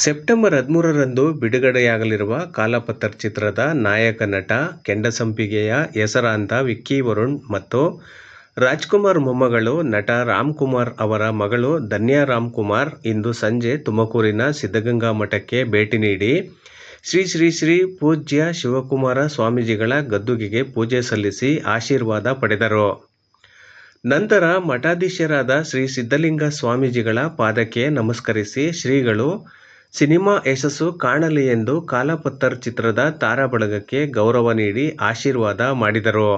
September 13ರಂದು ಬಿಡುಗಡೆಯಾಗಲಿರುವ ಕಾಲಾಪತ್ತರ್ ಚಿತ್ರದ ನಾಯಕ ನಟ ಕೆಂಡಸಂಪಿಗೆಯ ಹೆಸರಾಂತ ವಿಕ್ಕಿ ವರುಣ್ ಮತ್ತು ರಾಜ್ಕುಮಾರ್ ಮೊಮ್ಮಗಳು ನಟ ರಾಮ್ಕುಮಾರ್ ಅವರ ಮಗಳು ಧನ್ಯಾ ರಾಮ್ಕುಮಾರ್ ಇಂದು ಸಂಜೆ ತುಮಕೂರಿನ ಸಿದ್ಧಗಂಗಾ ಮಠಕ್ಕೆ ಭೇಟಿ ನೀಡಿ ಶ್ರೀ ಶ್ರೀ ಶ್ರೀ ಪೂಜ್ಯ ಶಿವಕುಮಾರ ಸ್ವಾಮೀಜಿಗಳ ಗದ್ದುಗೆಗೆ ಪೂಜೆ ಸಲ್ಲಿಸಿ ಆಶೀರ್ವಾದ ಪಡೆದರು. ನಂತರ ಮಠಾಧೀಶರಾದ ಶ್ರೀ ಸಿದ್ಧಲಿಂಗ ಸ್ವಾಮೀಜಿಗಳ ಪಾದಕ್ಕೆ ನಮಸ್ಕರಿಸಿ ಶ್ರೀಗಳು ಸಿನಿಮಾ ಯಶಸ್ಸು ಕಾಣಲಿ ಎಂದು ಕಾಲಾಪತ್ತರ್ ಚಿತ್ರದ ತಾರಾಬಳಗಕ್ಕೆ ಗೌರವ ನೀಡಿ ಆಶೀರ್ವಾದ ಮಾಡಿದರು.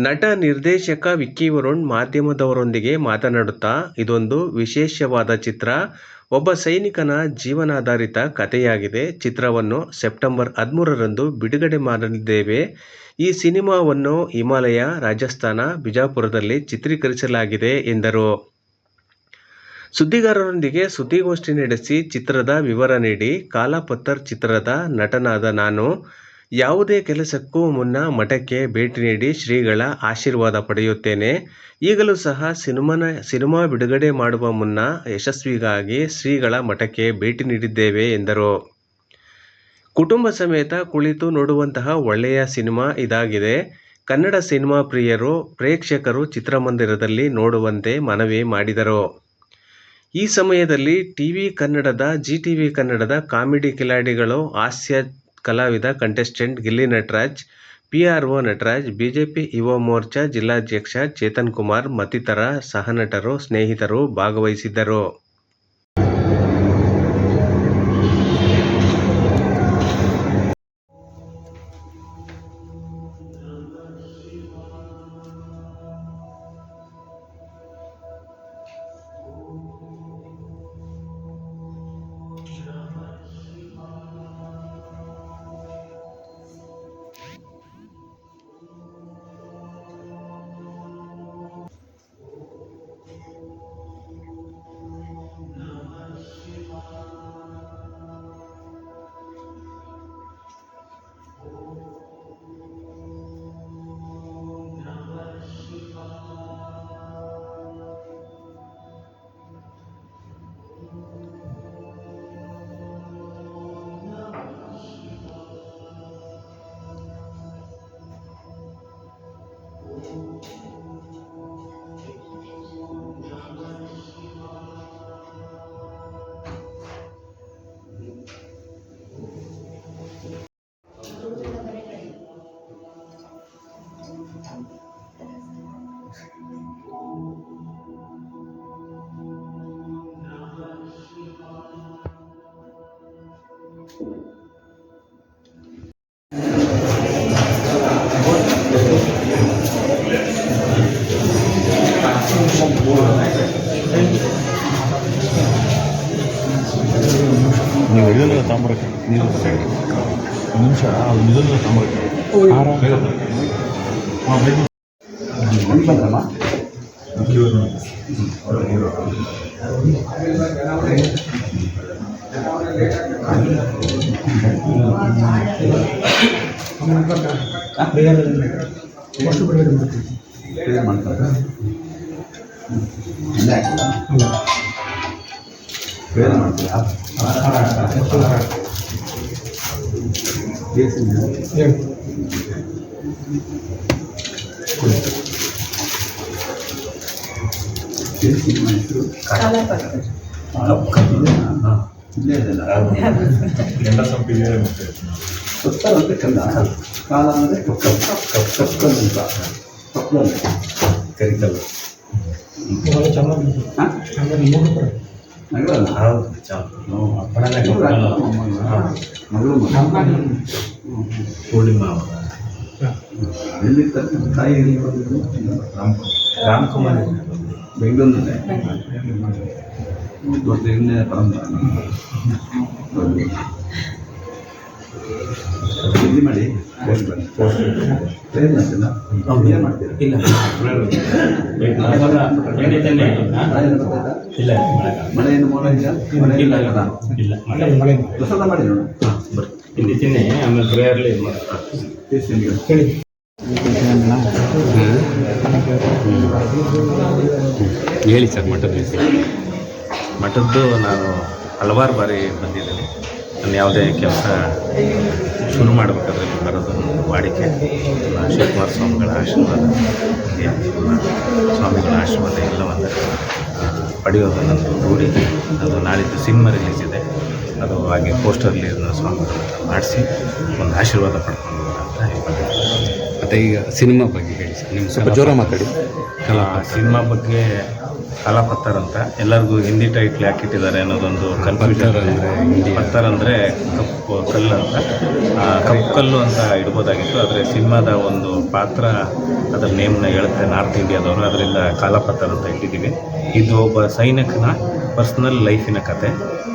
ನಟ ನಿರ್ದೇಶಕ ವಿಕ್ಕಿ ವರುಣ್ ಮಾಧ್ಯಮದವರೊಂದಿಗೆ ಮಾತನಾಡುತ್ತಾ, ಇದೊಂದು ವಿಶೇಷವಾದ ಚಿತ್ರ. ಒಬ್ಬ ಸೈನಿಕನ ಜೀವನಾಧಾರಿತ ಕಥೆಯಾಗಿದೆ. ಚಿತ್ರವನ್ನು ಸೆಪ್ಟೆಂಬರ್ 13ರಂದು ಬಿಡುಗಡೆ ಮಾಡಲಿದ್ದೇವೆ. ಈ ಸಿನಿಮಾವನ್ನು ಹಿಮಾಲಯ, ರಾಜಸ್ಥಾನ, ಬಿಜಾಪುರದಲ್ಲಿ ಚಿತ್ರೀಕರಿಸಲಾಗಿದೆ ಎಂದರು. ಸುದ್ದಿಗಾರರೊಂದಿಗೆ ಸುದ್ದಿಗೋಷ್ಠಿ ನಡೆಸಿ ಚಿತ್ರದ ವಿವರ ನೀಡಿ, ಕಾಲಾಪತ್ತರ್ ಚಿತ್ರದ ನಟನಾದ ನಾನು ಯಾವುದೇ ಕೆಲಸಕ್ಕೂ ಮುನ್ನ ಮಠಕ್ಕೆ ಭೇಟಿ ನೀಡಿ ಶ್ರೀಗಳ ಆಶೀರ್ವಾದ ಪಡೆಯುತ್ತೇನೆ. ಈಗಲೂ ಸಹ ಸಿನಿಮಾ ಬಿಡುಗಡೆ ಮಾಡುವ ಮುನ್ನ ಯಶಸ್ವಿಗಾಗಿ ಶ್ರೀಗಳ ಮಠಕ್ಕೆ ಭೇಟಿ ನೀಡಿದ್ದೇವೆ ಎಂದರು. ಕುಟುಂಬ ಸಮೇತ ಕುಳಿತು ನೋಡುವಂತಹ ಒಳ್ಳೆಯ ಸಿನಿಮಾ ಇದಾಗಿದೆ. ಕನ್ನಡ ಸಿನಿಮಾ ಪ್ರೇಕ್ಷಕರು ಚಿತ್ರಮಂದಿರದಲ್ಲಿ ನೋಡುವಂತೆ ಮನವಿ ಮಾಡಿದರು. ಈ ಸಮಯದಲ್ಲಿ ಜಿ ಟಿವಿ ಕನ್ನಡದ ಕಾಮಿಡಿ ಕಿಲಾಡಿಗಳು, ಹಾಸ್ಯ ಕಲಾವಿದ contestant Gilli Nataraj, PRO Nataraj, BJP Yuva Morcha ಜಿಲ್ಲಾಧ್ಯಕ್ಷ ಚೇತನ್ ಕುಮಾರ್ ಮತ್ತಿತರ ಸಹನಟರು, ಸ್ನೇಹಿತರು ಭಾಗವಹಿಸಿದ್ದರು. ನೀವು ಇದೆಲ್ಲ ತಾಂಬರಕ್ಕೆ ನೀರು ನಿಮಿಷ ಇದೆಲ್ಲ ತಾಂಬರಕ್ಕೆ ಮಾಡ್ತಾರೆ ಬೇರೆ ಮಾಡ್ತೀರಾ ಸಿನಿಮಾ ಹೆಸರು ಇಲ್ಲೇ ಇದೆಲ್ಲ ಕೆಂಡಸಂಪಿಗೆ ಸತ್ತರ್ ಅಂದರೆ ಕಂದ, ಕಾಲ ಅಂದರೆ ಕಪ್ಪಲ್ ಅಂತ ಕಪ್ಪಲ್ ಕರಿಕಲ್ಲ ನಗರಲ್ಲ ಮಗಳು ಪೂರ್ಣಿಮಾ ಎಲ್ಲಿ ತಾಯಿ ರಾಮ್ಕುಮಾರ್ ಬೆಂಗಳೂರಿನಲ್ಲೇ ದೊಡ್ಡ ಎಣ್ಣೆ ಪರಂಪರೆ ಇಲ್ಲಿ ಮಾಡಿ ಟ್ರೈನ್ ಮಾಡ್ತಿಲ್ಲ ಏನು ಮಾಡ್ತೀರಾ? ಇಲ್ಲ ಇಲ್ಲ ಮಳೆಯನ್ನು ಮೋಡ ಇಲ್ಲ ಪ್ರಸಾದ ಮಾಡಿ ನೋಡು. ಇಲ್ಲಿ ತಿನ್ನಿ, ಆಮೇಲೆ ಪ್ರೇಯರ್ಲಿ ಹೇಳಿ. ಹೇಳಿ ಸರ್, ಮಠದ ನಾನು ಹಲವಾರು ಬಾರಿ ಬಂದಿದ್ದೀನಿ. ನಾನು ಯಾವುದೇ ಕೆಲಸ ಶುರು ಮಾಡಬೇಕಾದ್ರೆ ಬರೋದು ಒಂದು ವಾಡಿಕೆ. ಶಿವಕುಮಾರ ಸ್ವಾಮಿಗಳ ಆಶೀರ್ವಾದ, ಸ್ವಾಮಿಗಳ ಆಶೀರ್ವಾದ ಎಲ್ಲವನ್ನು ಪಡೆಯೋದು ನನ್ನದು ರೂಢಿ. ಅದು ನಾಳಿದ್ದು ಸಿನಿಮಾ ರಿಲೀಸ್ ಇದೆ, ಅದು ಹಾಗೆ ಪೋಸ್ಟರ್ಲಿ ಸ್ವಾಮಿಗಳ ಮಾಡಿಸಿ ಒಂದು ಆಶೀರ್ವಾದ ಪಡ್ಕೊಂಡು ಅಂತ ಹೇಳ್ಬೋದು. ಮತ್ತು ಈಗ ಸಿನಿಮಾ ಬಗ್ಗೆ ಹೇಳಿ ಸರ್, ನಿಮ್ಮ ಸ್ವಲ್ಪ ಜೋರ ಮಾತಾಡಿ. ಸಿನಿಮಾ ಬಗ್ಗೆ ಕಾಲಾಪತ್ತರ್ ಅಂತ ಎಲ್ಲರಿಗೂ ಹಿಂದಿ ಟೈಟ್ಲ್ ಹಾಕಿಟ್ಟಿದ್ದಾರೆ ಅನ್ನೋದೊಂದು ಕನ್ಫ್ಯೂಷನ್. ಪತ್ತರ್ ಅಂದರೆ ಕಪ್ಪು ಕಲ್ಲು ಅಂತ, ಕಪ್ಪು ಕಲ್ಲು ಅಂತ ಇಡ್ಬೋದಾಗಿತ್ತು. ಆದರೆ ಸಿನಿಮಾದ ಒಂದು ಪಾತ್ರ ಅದರ ನೇಮ್ನ ಹೇಳುತ್ತೆ ನಾರ್ತ್ ಇಂಡಿಯಾದವರು, ಅದರಿಂದ ಕಾಲಾಪತ್ತರ್ ಅಂತ ಇಟ್ಟಿದ್ದೀವಿ. ಇದು ಒಬ್ಬ ಸೈನಿಕನ ಪರ್ಸ್ನಲ್ ಲೈಫಿನ ಕತೆ,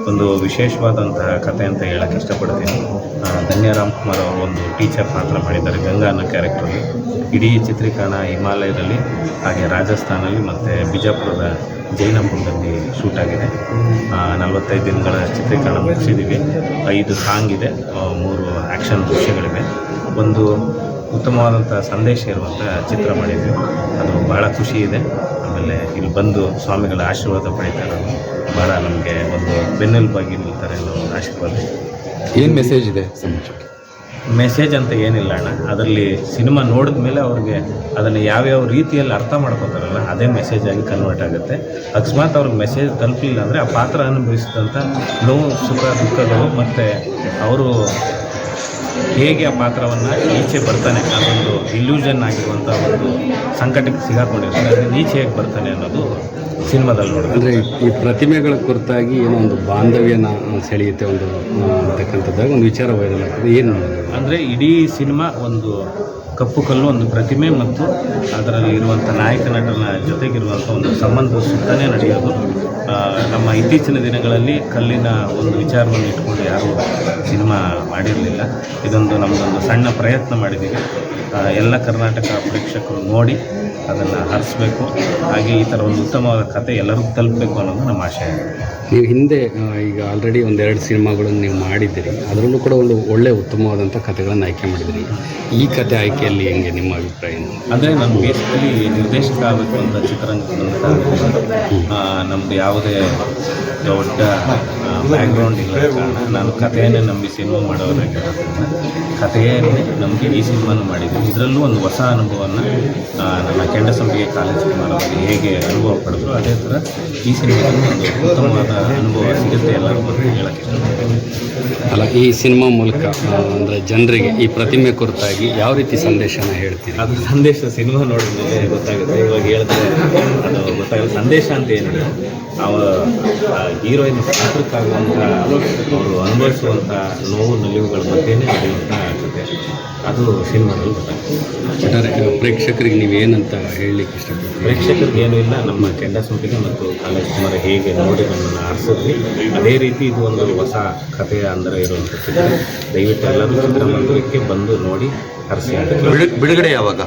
ಒಂದು ವಿಶೇಷವಾದಂತಹ ಕತೆ ಅಂತ ಹೇಳಕ್ಕೆ ಇಷ್ಟಪಡ್ತೀನಿ. ಧನ್ಯ ರಾಮ್ಕುಮಾರ್ ಅವರು ಒಂದು ಟೀಚರ್ ಪಾತ್ರ ಮಾಡಿದ್ದಾರೆ ಗಂಗಾ ಅನ್ನೋ ಕ್ಯಾರೆಕ್ಟ್ರಲ್ಲಿ. ಇಡೀ ಚಿತ್ರೀಕರಣ ಹಿಮಾಲಯದಲ್ಲಿ, ಹಾಗೆ ರಾಜಸ್ಥಾನಲ್ಲಿ ಮತ್ತು ಬಿಜಾಪುರದ ಜೈನಪುರದಲ್ಲಿ ಶೂಟ್ ಆಗಿದೆ. 45 ದಿನಗಳ ಚಿತ್ರೀಕರಣ ಮುಗಿಸಿದ್ದೀವಿ. 5 ಸಾಂಗ್ ಇದೆ, 3 ಆ್ಯಕ್ಷನ್ ದೃಶ್ಯಗಳಿವೆ. ಒಂದು ಉತ್ತಮವಾದಂಥ ಸಂದೇಶ ಇರುವಂಥ ಚಿತ್ರ ಮಾಡಿದ್ವಿ. ಅದು ಭಾಳ ಖುಷಿ ಇದೆ. ಆಮೇಲೆ ಇಲ್ಲಿ ಬಂದು ಸ್ವಾಮಿಗಳ ಆಶೀರ್ವಾದ ಪಡಿತಾ ಇರೋದು ಭಾಳ ನಮಗೆ ಒಂದು ಬೆನ್ನೆಲುಬಾಗಿ ನಿಲ್ತಾರೆ ಅನ್ನೋ ಒಂದು ಆಶೀರ್ವಾದ. ಏನು ಮೆಸೇಜ್ ಇದೆ ಸಮಾಜಕ್ಕೆ? ಮೆಸೇಜ್ ಅಂತ ಏನಿಲ್ಲ ಅಣ್ಣ, ಅದರಲ್ಲಿ ಸಿನಿಮಾ ನೋಡಿದ ಮೇಲೆ ಅವ್ರಿಗೆ ಅದನ್ನು ಯಾವ್ಯಾವ ರೀತಿಯಲ್ಲಿ ಅರ್ಥ ಮಾಡ್ಕೋತಾರಲ್ಲ ಅದೇ ಮೆಸೇಜಾಗಿ ಕನ್ವರ್ಟ್ ಆಗುತ್ತೆ. ಅಕಸ್ಮಾತ್ ಅವ್ರಿಗೆ ಮೆಸೇಜ್ ತಲುಪಲಿಲ್ಲ ಅಂದರೆ ಆ ಪಾತ್ರ ಅನುಭವಿಸಿದಂಥ ನೋವು, ಸುಖ, ದುಃಖಗಳು ಮತ್ತು ಅವರು ಹೇಗೆ ಆ ಪಾತ್ರವನ್ನು ಈಚೆ ಬರ್ತಾನೆ, ಅದೊಂದು ಇಲ್ಯೂಷನ್ ಆಗಿರುವಂಥ ಒಂದು ಸಂಕಟಕ್ಕೆ ಸಿಗಾಕೊಂಡಿರ್ತಾರೆ, ಅದರಿಂದ ಈಚೆ ಹೇಗೆ ಬರ್ತಾನೆ ಅನ್ನೋದು ಸಿನಿಮಾದಲ್ಲಿ ನೋಡಿದ್ರೆ. ಅಂದರೆ ಈ ಪ್ರತಿಮೆಗಳ ಕುರಿತಾಗಿ ಏನೋ ಒಂದು ಬಾಂಧವ್ಯನ ಸೆಳೆಯುತ್ತೆ ಒಂದು ಅಂತಕ್ಕಂಥದ್ದಾಗ ಒಂದು ವಿಚಾರ ವೈರಲ್ ಆಗ್ತದೆ. ಏನು ಅಂದರೆ ಇಡೀ ಸಿನಿಮಾ ಒಂದು ಕಪ್ಪು ಕಲ್ಲು, ಒಂದು ಪ್ರತಿಮೆ ಮತ್ತು ಅದರಲ್ಲಿ ಇರುವಂಥ ನಾಯಕ ನಟನ ಜೊತೆಗಿರುವಂಥ ಒಂದು ಸಂಬಂಧ ಸುತ್ತನೇ ನಡೆಯೋದು. ನಮ್ಮ ಇತ್ತೀಚಿನ ದಿನಗಳಲ್ಲಿ ಕಲ್ಲಿನ ಒಂದು ವಿಚಾರವನ್ನು ಇಟ್ಕೊಂಡು ಯಾರೂ ಸಿನಿಮಾ ಮಾಡಿರಲಿಲ್ಲ. ಇದೊಂದು ನಮ್ಮದೊಂದು ಸಣ್ಣ ಪ್ರಯತ್ನ ಮಾಡಿದ್ದೀವಿ. ಎಲ್ಲ ಕರ್ನಾಟಕ ಪ್ರೇಕ್ಷಕರು ನೋಡಿ ಅದನ್ನು ಹರಿಸ್ಬೇಕು, ಹಾಗೆ ಈ ಥರ ಒಂದು ಉತ್ತಮವಾದ ಕತೆ ಎಲ್ಲರಿಗೂ ತಲುಪಬೇಕು ಅನ್ನೋದು ನಮ್ಮ ಆಶಯ. ನೀವು ಹಿಂದೆ ಈಗ ಆಲ್ರೆಡಿ 1-2 ಸಿನಿಮಾಗಳನ್ನು ನೀವು ಮಾಡಿದ್ದೀರಿ, ಅದರಲ್ಲೂ ಕೂಡ ಒಂದು ಒಳ್ಳೆಯ ಉತ್ತಮವಾದಂಥ ಕಥೆಗಳನ್ನು ಆಯ್ಕೆ ಮಾಡಿದ್ದೀರಿ. ಈ ಕತೆ ಆಯ್ಕೆಯಲ್ಲಿ ಹೆಂಗೆ ನಿಮ್ಮ ಅಭಿಪ್ರಾಯ? ಅಂದರೆ ನಾನು ಬೇಸಿಕಲಿ ನಿರ್ದೇಶಕ ಆಗಬೇಕು ಅಂತ ಚಿತ್ರರಂಗಕ್ಕೆ ನಮ್ಮದು ಯಾವುದೇ ದೊಡ್ಡ ಬ್ಯಾಕ್ಗ್ರೌಂಡ್ ಇಲ್ಲ ಕಾರಣ ನಾನು ಕಥೆಯನ್ನೇ ನಂಬಿ ಸಿನಿಮಾ ಮಾಡೋರಾಗಿರೋದ್ರಿಂದ ಕಥೆಯನ್ನೇ ನಮಗೆ ಈ ಸಿನಿಮಾನು ಮಾಡಿದ್ವಿ. ಇದರಲ್ಲೂ ಒಂದು ಹೊಸ ಅನುಭವವನ್ನು ನನ್ನ ಕೆಂಡಸಂಪಿಗೆ ಕಾಲೇಜ್ ಕುಮಾರದಲ್ಲಿ ಹೇಗೆ ಅನುಭವ ಪಡೆದ್ರು ಅದೇ ಥರ ಈ ಸಿನಿಮಾದಲ್ಲಿ ಒಂದು ಉತ್ತಮವಾದ ಅನುಭವ ಸಿಗುತ್ತೆ ಎಲ್ಲರಿಗೂ ಅಂತ ಹೇಳಕ್ಕೆ ಇಷ್ಟಪಡ್ತೀನಿ. ಅಲ್ಲ, ಈ ಸಿನಿಮಾ ಮೂಲಕ ಅಂದರೆ ಜನರಿಗೆ ಈ ಪ್ರತಿಮೆ ಕುರಿತಾಗಿ ಯಾವ ರೀತಿ ಸಂದೇಶನ ಹೇಳ್ತೀರಿ? ಅದು ಸಂದೇಶ ಸಿನಿಮಾ ನೋಡಿದ ಮೇಲೆ ಗೊತ್ತಾಗುತ್ತೆ. ಇವಾಗ ಹೇಳಿದ್ರೆ ಅದು ಗೊತ್ತಾಗುತ್ತೆ. ಸಂದೇಶ ಅಂತ ಏನಿದೆ, ಹೀರೋಯಿನ್ ಪಾತ್ರಕ್ಕಾಗುವಂಥ ಅವರು ಅನುಭವಿಸುವಂಥ ನೋವು ನಲಿವುಗಳ ಮಧ್ಯೆನೇ ನಡೆಯುವಂಥ ಕತೆ, ಅದು ಸಿನಿಮಾದಲ್ಲಿ ಗೊತ್ತಾಗುತ್ತೆ. ಒಟ್ಟಾರೆ ಪ್ರೇಕ್ಷಕರಿಗೆ ನೀವು ಏನಂತ ಹೇಳಲಿಕ್ಕೆ ಇಷ್ಟಪಡ್ತೀವಿ? ಪ್ರೇಕ್ಷಕರಿಗೆ ಏನೂ ಇಲ್ಲ, ನಮ್ಮ ಕೆಂಡಸಂಪಿಗೆ ಮತ್ತು ಕಾಲೇಜ್ ಕುಮಾರ ಹೇಗೆ ನೋಡಿ ನಮ್ಮನ್ನು ಆರಿಸಿದ್ವಿ ಅದೇ ರೀತಿ ಇದು ಒಂದು ಹೊಸ ಕಥೆಯ ಅಂದರೆ ಇರುವಂಥ ಚಿತ್ರ. ದಯವಿಟ್ಟು ಎಲ್ಲರೂ ಚಿತ್ರಮಂದಿರಕ್ಕೆ ಬಂದು ನೋಡಿ ಹರಿಸಿ. ಬಿಡುಗಡೆ ಯಾವಾಗ?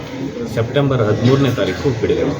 ಸೆಪ್ಟೆಂಬರ್ 13ನೇ ತಾರೀಕು ಬಿಡುಗಡೆ.